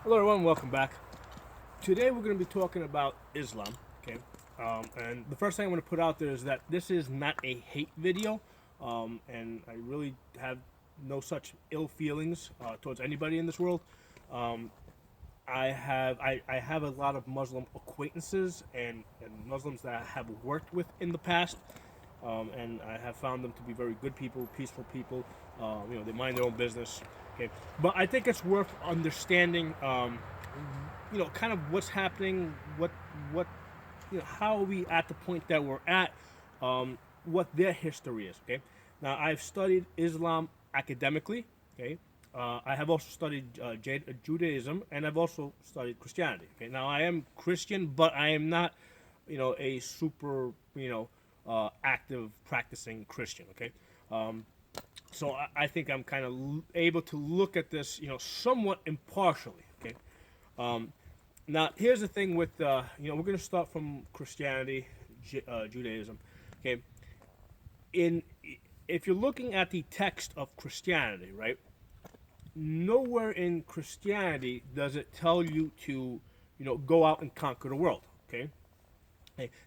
Hello, everyone. Welcome back. Today, we're going to be talking about Islam. Okay, and the first thing I want to put out there is that this is not a hate video, and I really have no such ill feelings towards anybody in this world. Um, I have a lot of Muslim acquaintances and Muslims that I have worked with in the past, and I have found them to be very good people, peaceful people. They mind their own business. Okay, but I think it's worth understanding. Kind of what's happening, what, how are we at the point that we're at, what their history is. Okay, now I've studied Islam academically. Okay, I have also studied Judaism, and I've also studied Christianity. Okay, now I am Christian, but I am not, a super, active practicing Christian. Okay, so I think I'm kind of able to look at this, somewhat impartially. Okay, now here's the thing with, we're going to start from Christianity, Judaism. Okay, in if you're looking at the text of Christianity, right? Nowhere in Christianity does it tell you to, go out and conquer the world. Okay,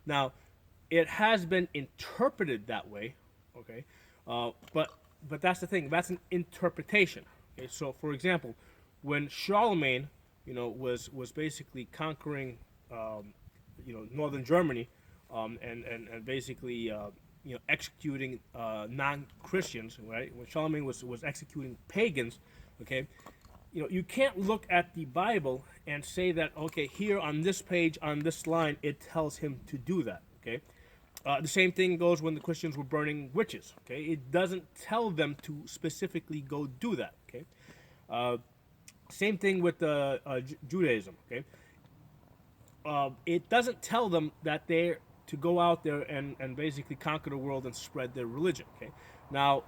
now it has been interpreted that way. Okay, but that's the thing. That's an interpretation. Okay, so for example, when Charlemagne, was basically conquering, northern Germany, and basically, executing non-Christians, right? When Charlemagne was executing pagans, okay, you can't look at the Bible and say that, okay, here on this page, on this line, it tells him to do that. Okay, the same thing goes when the Christians were burning witches. Okay, it doesn't tell them to specifically go do that. Okay, same thing with Judaism. Okay, it doesn't tell them that they're to go out there and basically conquer the world and spread their religion. Okay, now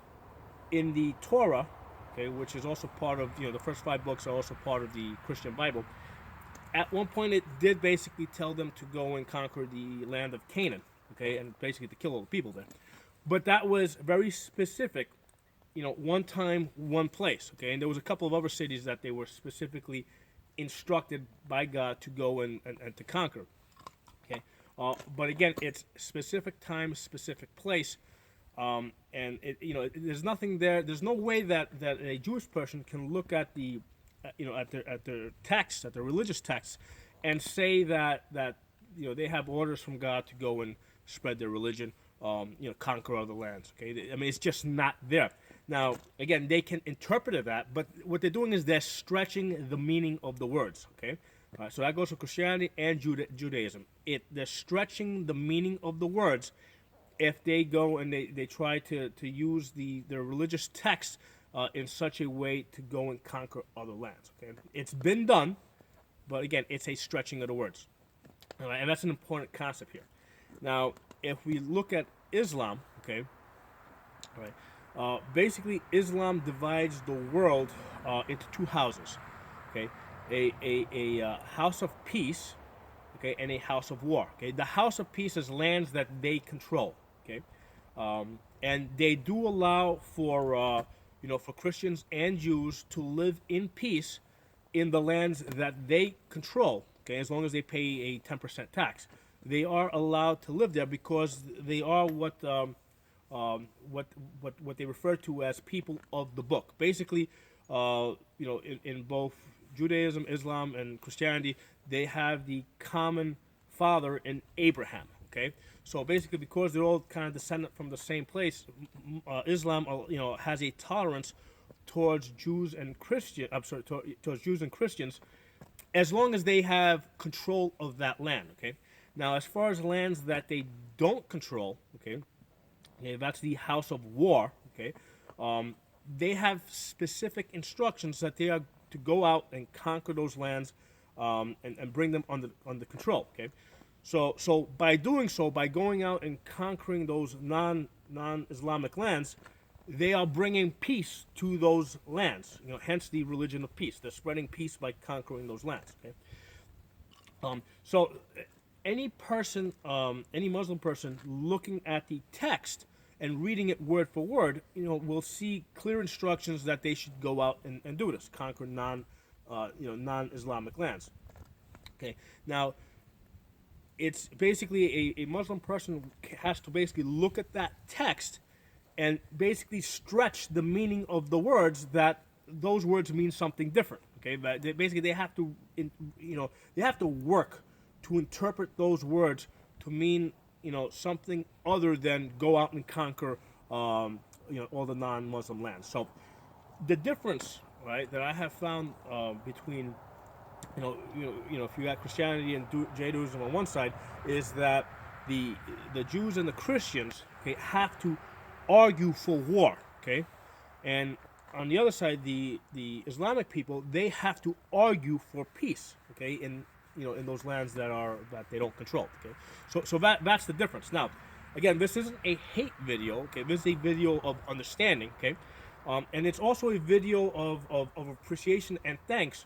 in the Torah, okay, which is also part of, the first five books are also part of the Christian Bible. At one point, it did basically tell them to go and conquer the land of Canaan, okay, and basically to kill all the people there. But that was very specific, one time, one place, okay. And there was a couple of other cities that they were specifically instructed by God to go and to conquer. Okay, but again, it's specific time, specific place, and there's nothing there. There's no way that a Jewish person can look at the, at their texts, at their religious texts, and say that they have orders from God to go and spread their religion, conquer other lands. Okay, I mean it's just not there. Now, again, they can interpret that, but what they're doing is they're stretching the meaning of the words. Okay, so that goes for Christianity and Judaism. They're stretching the meaning of the words if they go and they try to use their religious text in such a way to go and conquer other lands. Okay, it's been done, but again, it's a stretching of the words, all right, and that's an important concept here. Now, if we look at Islam, okay, all right, basically Islam divides the world into two houses, okay, a house of peace, okay, and a house of war. Okay, the house of peace is lands that they control. Okay, and they do allow for, for Christians and Jews to live in peace in the lands that they control. Okay, as long as they pay a 10% tax, they are allowed to live there because they are what they refer to as people of the book. Basically, in both Judaism, Islam, and Christianity, they have the common father in Abraham. Okay, so basically, because they're all kind of descendant from the same place, Islam, has a tolerance towards Jews and Christian. I'm sorry, towards Jews and Christians, as long as they have control of that land. Okay, now as far as lands that they don't control, okay, that's the house of war. Okay, they have specific instructions that they are to go out and conquer those lands, and bring them under control. Okay, so by doing so, by going out and conquering those non-Islamic lands, they are bringing peace to those lands. Hence the religion of peace. They're spreading peace by conquering those lands. Okay, so any person, any Muslim person looking at the text and reading it word for word, will see clear instructions that they should go out and do this, conquer non-Islamic lands. Okay, now it's basically a Muslim person has to basically look at that text and basically stretch the meaning of the words, that those words mean something different. Okay, but basically they have to, they have to work to interpret those words to mean, something other than go out and conquer, all the non-Muslim lands. So the difference, right, that I have found between if you got Christianity and Judaism on one side, is that the Jews and the Christians, okay, have to argue for war, okay, and on the other side, the Islamic people, they have to argue for peace, okay, in those lands that they don't control, okay. So that's the difference. Now, again, this isn't a hate video, okay. This is a video of understanding, okay, and it's also a video of appreciation and thanks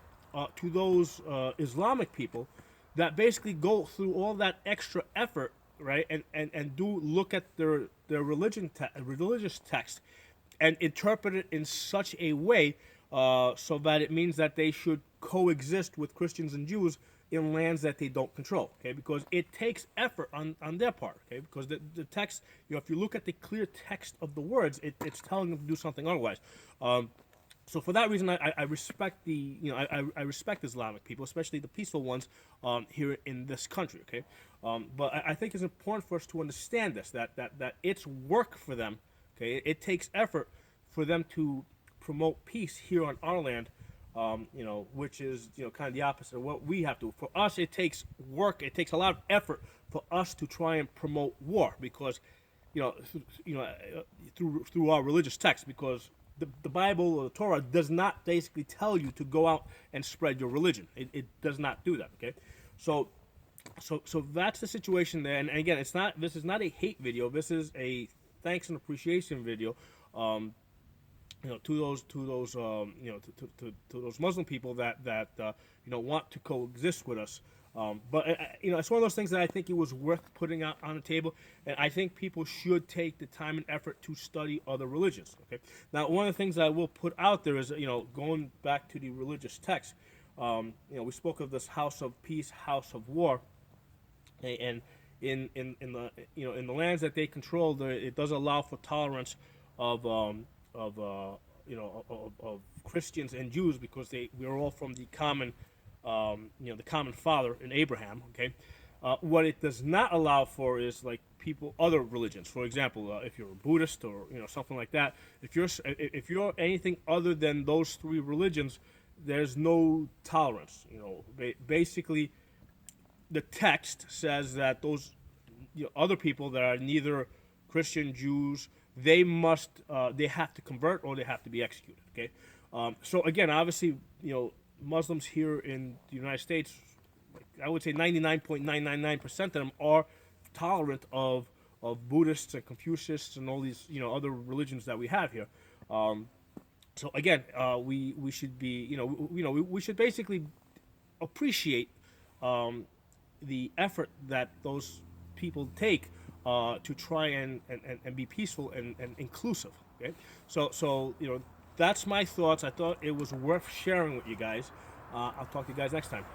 to those Islamic people that basically go through all that extra effort, right, and do look at their religious text and interpret it in such a way so that it means that they should coexist with Christians and Jews in lands that they don't control, okay, because it takes effort on their part, okay, because the text, if you look at the clear text of the words, it's telling them to do something otherwise. So for that reason, I respect I respect Islamic people, especially the peaceful ones here in this country. Okay, but I think it's important for us to understand this, that it's work for them. Okay, it takes effort for them to promote peace here on our land. Which is kind of the opposite of what we have to. For us, it takes work. It takes a lot of effort for us to try and promote war, because through our religious text, because the Bible or the Torah does not basically tell you to go out and spread your religion. It does not do that. Okay, so that's the situation there. And again, this is not a hate video. This is a thanks and appreciation video. To those Muslim people that want to coexist with us. But it's one of those things that I think it was worth putting out on the table, and I think people should take the time and effort to study other religions. Okay. Now, one of the things that I will put out there is, going back to the religious text. We spoke of this house of peace, house of war, and in the lands that they control, it does allow for tolerance of Christians and Jews, because we are all from the common the common father in Abraham. Okay, what it does not allow for is like other religions. For example, if you're a Buddhist or something like that, if you're anything other than those three religions, there's no tolerance. Basically, the text says that those other people that are neither Christian, Jews, they have to convert or they have to be executed. Okay, so again, obviously, Muslims here in the United States, I would say 99.999% of them are tolerant of Buddhists and Confucianists and all these other religions that we have here. So again, we should be we should basically appreciate the effort that those people take to try and be peaceful and inclusive. Okay, so that's my thoughts. I thought it was worth sharing with you guys. I'll talk to you guys next time.